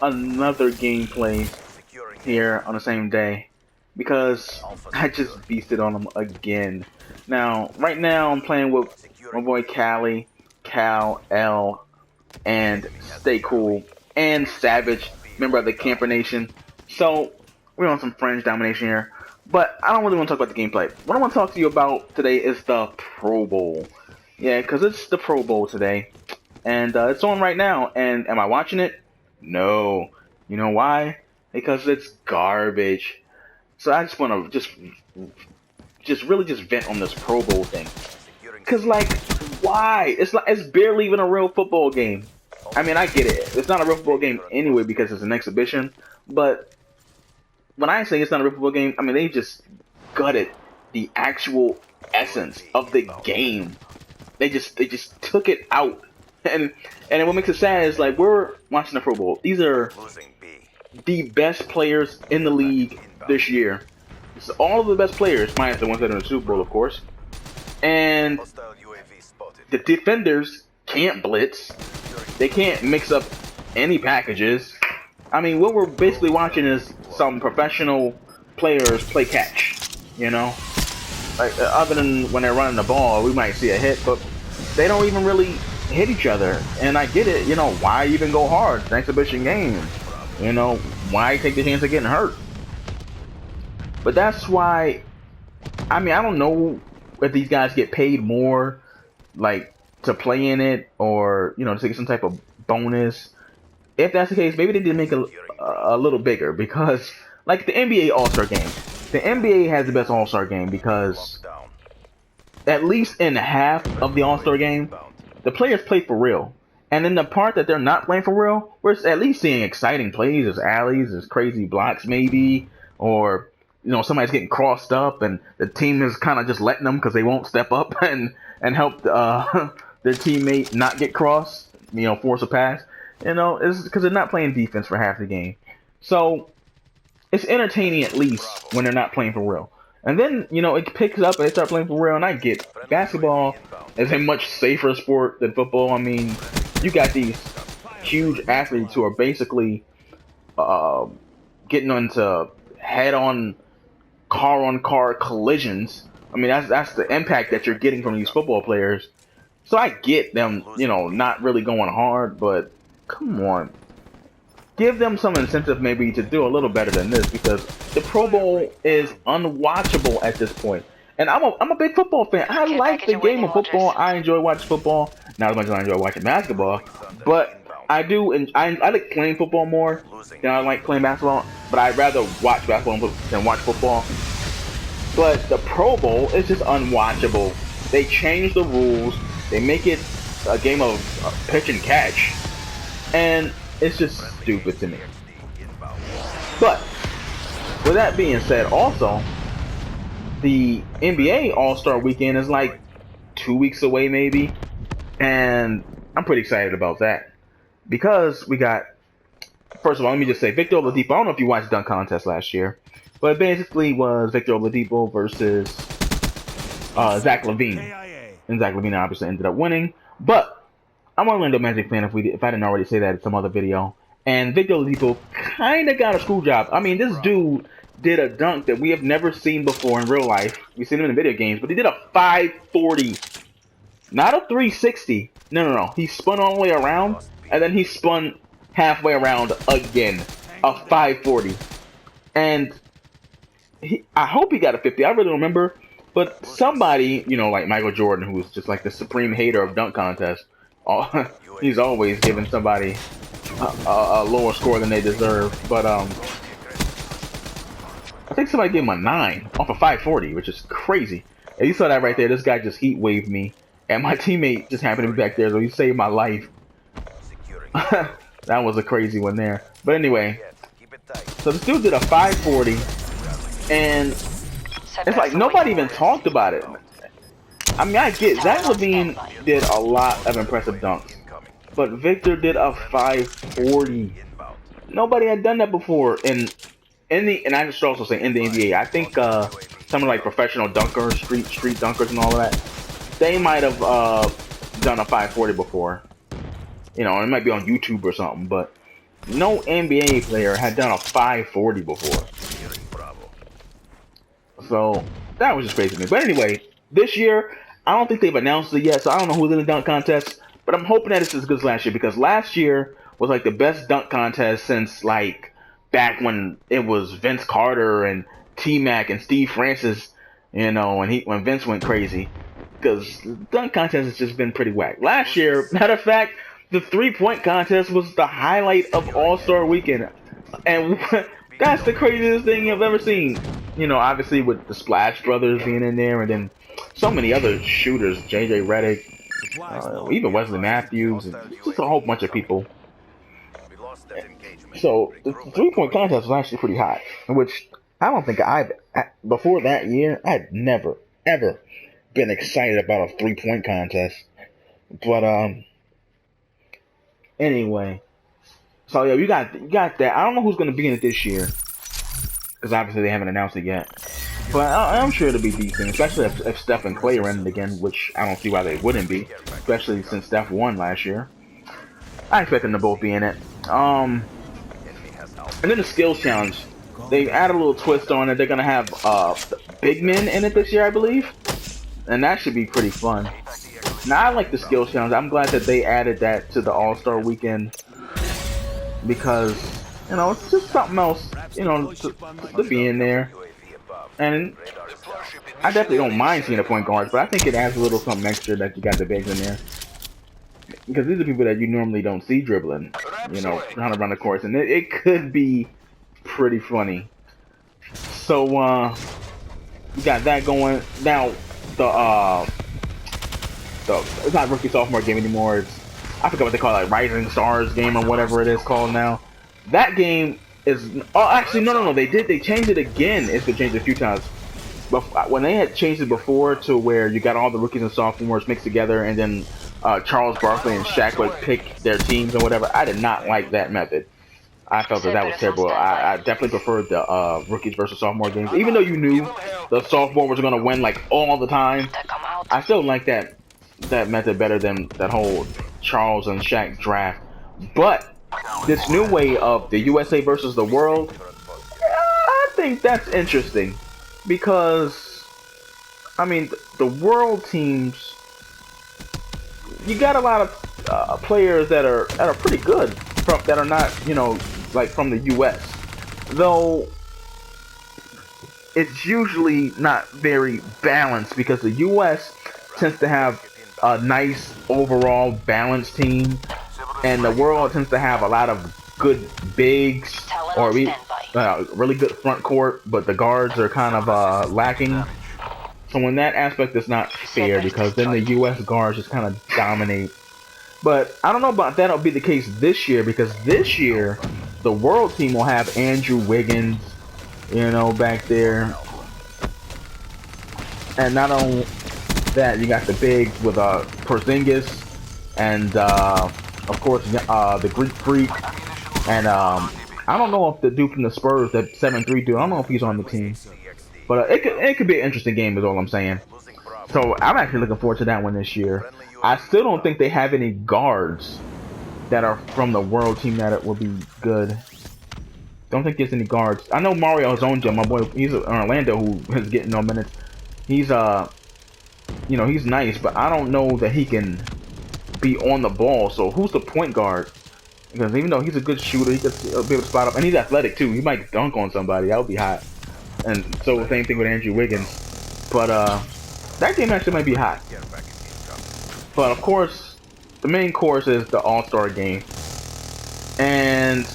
another gameplay here on the same day because I just beasted on them again. Now, right now I'm playing with my boy Callie, Cal, L, and Stay Cool, and Savage, member of the Camper Nation. So, we're on some fringe domination here. But I don't really want to talk about the gameplay. What I want to talk to you about today is the Pro Bowl. Yeah, because it's the Pro Bowl today. And it's on right now. And am I watching it? No. You know why? Because it's garbage. So I just want to really vent on this Pro Bowl thing. Cause like, why? It's barely even a real football game. I mean, I get it. It's not a real football game anyway because it's an exhibition. But when I say it's not a real football game, I mean they just gutted the actual essence of the game. They just took it out. And what makes it sad is like we're watching the Pro Bowl. These are the best players in the league this year. It's all of the best players, minus the ones that are in the Super Bowl, of course. And the defenders can't blitz. They can't mix up any packages. I mean, what we're basically watching is some professional players play catch. You know, like other than when they're running the ball, we might see a hit, but they don't even really hit each other. And I get it. You know, why even go hard? It's an exhibition game. You know, why take the chance of getting hurt? But that's why. I mean, I don't know if these guys get paid more, like, to play in it, or, you know, to get some type of bonus. If that's the case, maybe they did make it a little bigger, because, like, the NBA All-Star Game. The NBA has the best All-Star Game, because at least in half of the All-Star Game, the players play for real. And in the part that they're not playing for real, we're at least seeing exciting plays. There's alleys, there's crazy blocks maybe, or, you know, somebody's getting crossed up and the team is kind of just letting them because they won't step up and help their teammate not get crossed, you know, force a pass. You know, it's because they're not playing defense for half the game. So it's entertaining at least when they're not playing for real. And then, you know, it picks up and they start playing for real. And I get basketball is a much safer sport than football. I mean, you got these huge athletes who are basically getting into head-on, car-on-car collisions. I mean, that's the impact that you're getting from these football players. So I get them, you know, not really going hard, but come on. Give them some incentive maybe to do a little better than this, because the Pro Bowl is unwatchable at this point. And I'm a big football fan. I like the game of football. I enjoy watching football. Not as much as I enjoy watching basketball, but I do, and I like playing football more than I like playing basketball. But I'd rather watch basketball than watch football. But the Pro Bowl is just unwatchable. They change the rules. They make it a game of pitch and catch, and it's just stupid to me. But with that being said, also the NBA All-Star Weekend is like 2 weeks away, maybe, and I'm pretty excited about that because we got. First of all, let me just say Victor Oladipo. I don't know if you watched the dunk contest last year, but it basically was Victor Oladipo versus Zach LaVine. And Zach LaVine obviously ended up winning. But I'm an Orlando Magic fan if I didn't already say that in some other video. And Victor Oladipo kind of got a screw job. I mean, this dude did a dunk that we have never seen before in real life. We've seen him in the video games, but he did a 540. Not a 360. No. He spun all the way around, and then he spun halfway around again. A 540. And I hope he got a 50. I really don't remember. But somebody, you know, like Michael Jordan, who's just like the supreme hater of dunk contests, he's always giving somebody a lower score than they deserve. But I think somebody gave him a 9 off of 540, which is crazy. And you saw that right there. This guy just heat waved me, and my teammate just happened to be back there, so he saved my life. That was a crazy one there. But anyway, so this dude did a 540, and it's like nobody even talked about it. I mean, I get Zach LaVine did a lot of impressive dunks, but Victor did a 540. Nobody had done that before. And I should also say in the NBA, I think some of like professional dunkers, street dunkers, and all of that, they might have done a 540 before. You know, it might be on YouTube or something, but No NBA player had done a 540 before. So that was just crazy to me. But anyway, this year I don't think they've announced it yet, so I don't know who's in the dunk contest. But I'm hoping that it's as good as last year, because last year was like the best dunk contest since like back when it was Vince Carter and T Mac and Steve Francis, you know, when Vince went crazy. Because the dunk contest has just been pretty whack. Last year, matter of fact, the 3-point contest was the highlight of All-Star Weekend, and that's the craziest thing I've ever seen. You know, obviously with the Splash Brothers being in there, and then so many other shooters, JJ Redick, even Wesley Matthews, and just a whole bunch of people. So the 3-point contest was actually pretty hot, which I don't think before that year, I'd never, ever been excited about a 3-point contest. But anyway, so yeah, you got that. I don't know who's gonna be in it this year, because obviously they haven't announced it yet. But I'm sure it'll be decent, especially if Steph and Clay are in it again, which I don't see why they wouldn't be, especially since Steph won last year. I expect them to both be in it. And then the skills challenge, they add a little twist on it. They're gonna have big men in it this year, I believe, and that should be pretty fun. Now I like the skills challenge. I'm glad that they added that to the All-Star Weekend, because you know it's just something else, you know, to be in there. And I definitely don't mind seeing the point guards, but I think it adds a little something extra that you got the bigs in there, because these are people that you normally don't see dribbling, you know, trying to run the course, and it could be pretty funny. So we got that going. Now it's not rookie sophomore game anymore. I forget what they call it, like Rising Stars game or whatever it is called now. That game is actually no. They changed it again. It's been changed a few times. But when they had changed it before to where you got all the rookies and sophomores mixed together, and then Charles Barkley and Shaq would pick their teams or whatever, I did not like that method. I felt that was terrible. I definitely preferred the rookies versus sophomore games, even though you knew the sophomore was going to win like all the time. I still like that method better than that whole Charles and Shaq draft. But this new way of the USA versus the world, I think that's interesting, because I mean the world teams, you got a lot of players that are pretty good that are not, you know, like from the US, though it's usually not very balanced, because the US tends to have a nice overall balanced team, and the world tends to have a lot of good bigs, or really good front court, but the guards are kind of lacking. So in that aspect, it's not fair, because then the U.S. guards just kind of dominate. But I don't know about that'll be the case this year, because this year the world team will have Andrew Wiggins, you know, back there, and not only that, you got the bigs with Porzingis and of course the Greek Freak, and I don't know if the dude from the Spurs, that 7'3" dude, I don't know if he's on the team, but it could be an interesting game is all I'm saying. So I'm actually looking forward to that one this year. I still don't think they have any guards that are from the world team that it will be good. Don't think there's any guards. I know Mario Zonja, my boy, he's in Orlando, who is getting no minutes. He's you know, he's nice, but I don't know that he can be on the ball. So who's the point guard? Because even though he's a good shooter, he could be able to spot up, and he's athletic too. He might dunk on somebody. That would be hot. And so the same thing with Andrew Wiggins. But that game actually might be hot. But of course, the main course is the All-Star game, and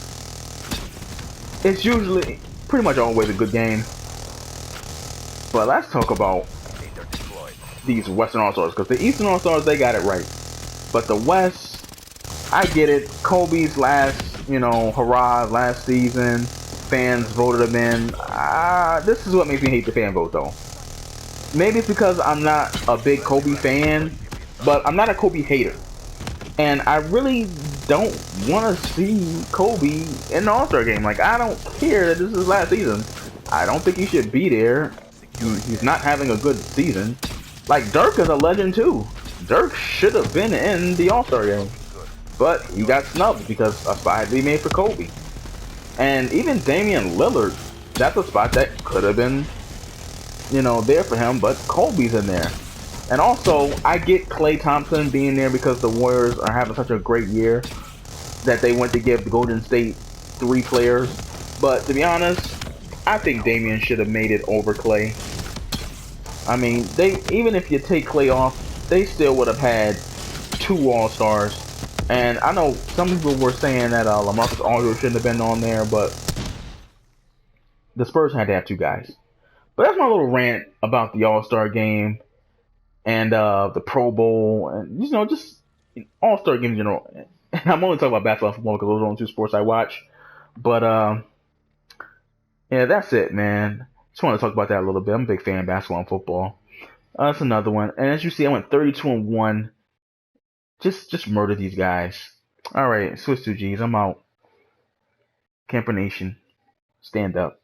it's usually pretty much always a good game. But let's talk about these Western All-Stars, because the Eastern All-Stars, they got it right. But the West, I get it. Kobe's last, you know, hurrah last season. Fans voted him in. This is what makes me hate the fan vote, though. Maybe it's because I'm not a big Kobe fan, but I'm not a Kobe hater. And I really don't want to see Kobe in the All-Star game. Like, I don't care that this is his last season. I don't think he should be there. He's not having a good season. Like, Dirk is a legend too. Dirk should have been in the All-Star game. but he got snubbed because a spot had to be made for Kobe. And even Damian Lillard, that's a spot that could have been, there for him, but Kobe's in there. And also, I get Klay Thompson being there because the Warriors are having such a great year that they went to give the Golden State 3 players. But to be honest, I think Damian should have made it over Klay. I mean, they even if you take Klay off, they still would have had 2 All-Stars. And I know some people were saying that LaMarcus Aldridge shouldn't have been on there, but the Spurs had to have 2 guys. But that's my little rant about the All-Star game and the Pro Bowl and just All-Star game in general. And I'm only talking about basketball and football because those are the only 2 sports I watch. But yeah, that's it, man. Just want to talk about that a little bit. I'm a big fan of basketball and football. That's another one. And as you see, I went 32-1. Just murder these guys. All right, Swiss 2Gs. I'm out. Camper Nation, stand up.